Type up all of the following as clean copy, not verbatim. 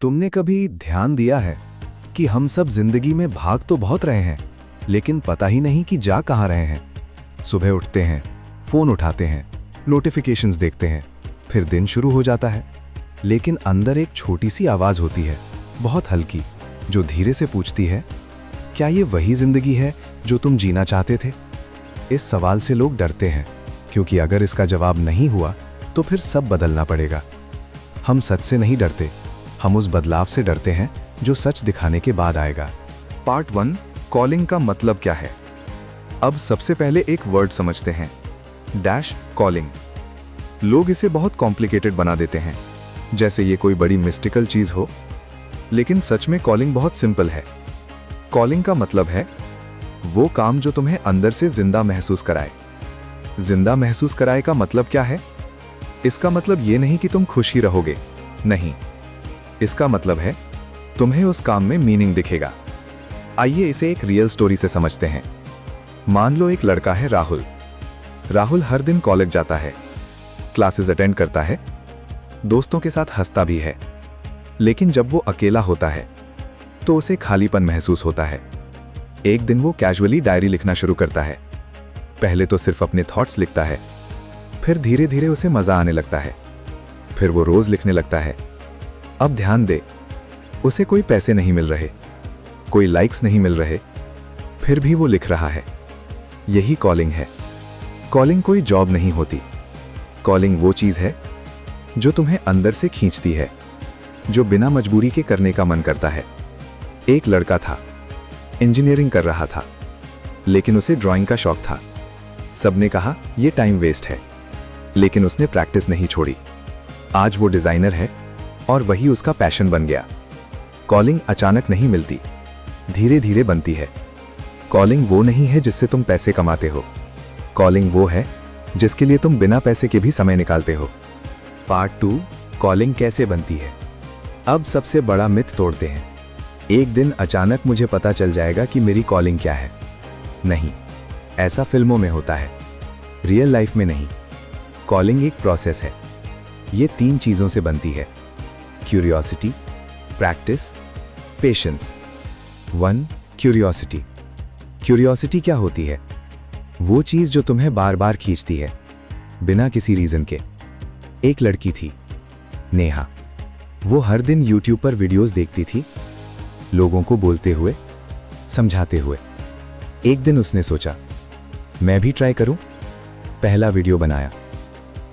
तुमने कभी ध्यान दिया है कि हम सब जिंदगी में भाग तो बहुत रहे हैं, लेकिन पता ही नहीं कि जा कहां रहे हैं। सुबह उठते हैं, फोन उठाते हैं, नोटिफिकेशंस देखते हैं, फिर दिन शुरू हो जाता है। लेकिन अंदर एक छोटी सी आवाज होती है, बहुत हल्की, जो धीरे से पूछती है, क्या ये वही जिंदगी है जो तुम जीना चाहते थे? इस सवाल से लोग डरते हैं, क्योंकि अगर इसका जवाब नहीं हुआ तो फिर सब बदलना पड़ेगा। हम सच से नहीं डरते, हम उस बदलाव से डरते हैं जो सच दिखाने के बाद आएगा। पार्ट 1, कॉलिंग का मतलब क्या है। अब सबसे पहले एक वर्ड समझते हैं, डैश कॉलिंग। लोग इसे बहुत कॉम्प्लिकेटेड बना देते हैं, जैसे ये कोई बड़ी मिस्टिकल चीज हो, लेकिन सच में कॉलिंग बहुत सिंपल है। कॉलिंग का मतलब है वो काम जो तुम्हें अंदर से जिंदा महसूस कराए। जिंदा महसूस कराए का मतलब क्या है? इसका मतलब ये नहीं कि तुम खुश ही रहोगे, नहीं। इसका मतलब है तुम्हें उस काम में मीनिंग दिखेगा। आइए इसे एक रियल स्टोरी से समझते हैं। मान लो एक लड़का है राहुल। राहुल हर दिन कॉलेज जाता है, क्लासेस अटेंड करता है, दोस्तों के साथ हंसता भी है। लेकिन जब वो अकेला होता है तो उसे खालीपन महसूस होता है। एक दिन वो कैजुअली डायरी लिखना शुरू करता है। पहले तो सिर्फ अपने थॉट्स लिखता है, फिर धीरे धीरे उसे मजा आने लगता है। फिर वो रोज लिखने लगता है। अब ध्यान दे, उसे कोई पैसे नहीं मिल रहे, कोई लाइक्स नहीं मिल रहे, फिर भी वो लिख रहा है। यही कॉलिंग है। कॉलिंग कोई जॉब नहीं होती। कॉलिंग वो चीज है जो तुम्हें अंदर से खींचती है, जो बिना मजबूरी के करने का मन करता है। एक लड़का था, इंजीनियरिंग कर रहा था, लेकिन उसे ड्राइंग का शौक था। सबने कहा यह टाइम वेस्ट है, लेकिन उसने प्रैक्टिस नहीं छोड़ी। आज वो डिजाइनर है और वही उसका पैशन बन गया। कॉलिंग अचानक नहीं मिलती, धीरे धीरे बनती है। कॉलिंग वो नहीं है जिससे तुम पैसे कमाते हो। कॉलिंग वो है जिसके लिए तुम बिना पैसे के भी समय निकालते हो। पार्ट 2, कॉलिंग कैसे बनती है। अब सबसे बड़ा मिथ तोड़ते हैं। एक दिन अचानक मुझे पता चल जाएगा कि मेरी कॉलिंग क्या है। नहीं, ऐसा फिल्मों में होता है, रियल लाइफ में नहीं। कॉलिंग एक प्रोसेस है। ये 3 चीजों से बनती है, curiosity, practice, patience. 1, curiosity. Curiosity क्या होती है? वो चीज जो तुम्हें बार बार खींचती है, बिना किसी रीजन के। एक लड़की थी, नेहा। वो हर दिन यूट्यूब पर वीडियोस देखती थी, लोगों को बोलते हुए, समझाते हुए। एक दिन उसने सोचा, मैं भी ट्राई करूं। पहला वीडियो बनाया,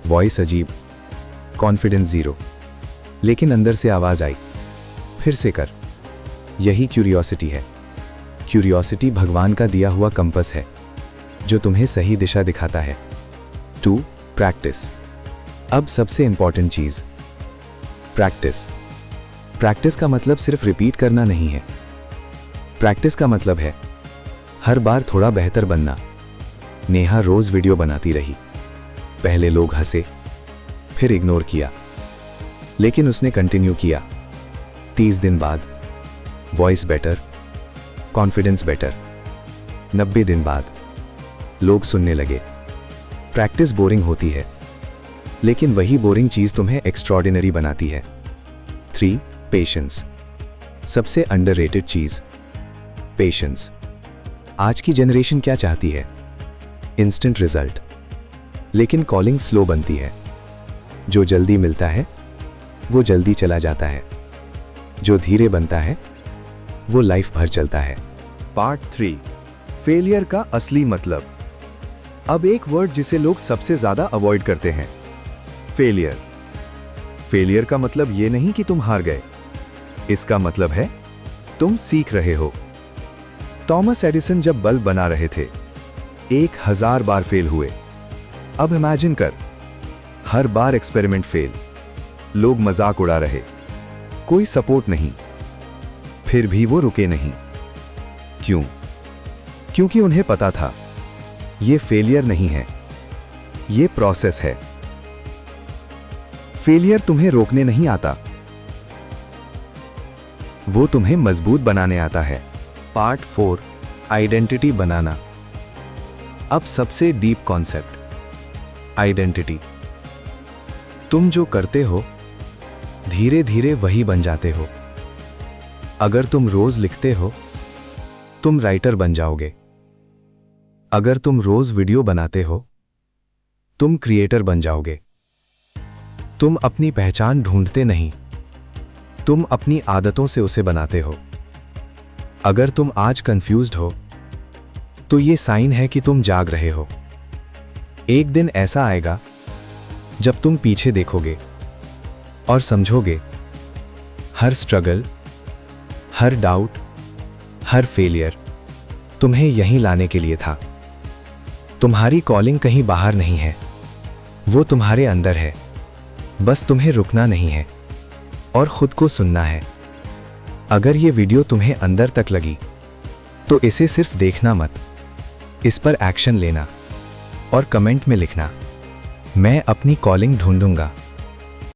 वॉइस अजीब, कॉन्फिडेंस जीरो, लेकिन अंदर से आवाज आई, फिर से कर। यही क्यूरियोसिटी है। क्यूरियोसिटी भगवान का दिया हुआ कंपस है, जो तुम्हें सही दिशा दिखाता है। 2, प्रैक्टिस। अब सबसे इंपॉर्टेंट चीज, प्रैक्टिस। प्रैक्टिस का मतलब सिर्फ रिपीट करना नहीं है। प्रैक्टिस का मतलब है हर बार थोड़ा बेहतर बनना। नेहा रोज वीडियो बनाती रही। पहले लोग हंसे, फिर इग्नोर किया, लेकिन उसने कंटिन्यू किया। 30 दिन बाद वॉइस बेटर, कॉन्फिडेंस बेटर। 90 दिन बाद लोग सुनने लगे। प्रैक्टिस बोरिंग होती है, लेकिन वही बोरिंग चीज तुम्हें एक्स्ट्रॉर्डिनरी बनाती है। 3, पेशेंस। सबसे अंडररेटेड चीज, पेशेंस। आज की जनरेशन क्या चाहती है? Instant result. लेकिन कॉलिंग स्लो बनती है। जो जल्दी मिलता है वो जल्दी चला जाता है, जो धीरे बनता है वो लाइफ भर चलता है। पार्ट 3, फेलियर का असली मतलब। अब एक वर्ड जिसे लोग सबसे ज्यादा अवॉइड करते हैं, फेलियर। फेलियर का मतलब यह नहीं कि तुम हार गए, इसका मतलब है तुम सीख रहे हो। थॉमस एडिसन जब बल्ब बना रहे थे, 1000 बार फेल हुए। अब इमेजिन कर, हर बार एक्सपेरिमेंट फेल, लोग मजाक उड़ा रहे, कोई सपोर्ट नहीं, फिर भी वो रुके नहीं। क्यों? क्योंकि उन्हें पता था ये फेलियर नहीं है, ये प्रोसेस है। फेलियर तुम्हें रोकने नहीं आता, वो तुम्हें मजबूत बनाने आता है। पार्ट 4, आइडेंटिटी बनाना। अब सबसे डीप कॉन्सेप्ट, आइडेंटिटी। तुम जो करते हो धीरे धीरे वही बन जाते हो। अगर तुम रोज लिखते हो तुम राइटर बन जाओगे। अगर तुम रोज वीडियो बनाते हो तुम क्रिएटर बन जाओगे। तुम अपनी पहचान ढूंढते नहीं, तुम अपनी आदतों से उसे बनाते हो। अगर तुम आज कंफ्यूज्ड हो तो ये साइन है कि तुम जाग रहे हो। एक दिन ऐसा आएगा जब तुम पीछे देखोगे और समझोगे हर स्ट्रगल, हर डाउट, हर फेलियर तुम्हें यहीं लाने के लिए था। तुम्हारी कॉलिंग कहीं बाहर नहीं है, वो तुम्हारे अंदर है। बस तुम्हें रुकना नहीं है और खुद को सुनना है। अगर ये वीडियो तुम्हें अंदर तक लगी तो इसे सिर्फ देखना मत, इस पर एक्शन लेना और कमेंट में लिखना, मैं अपनी कॉलिंग ढूंढूंगा।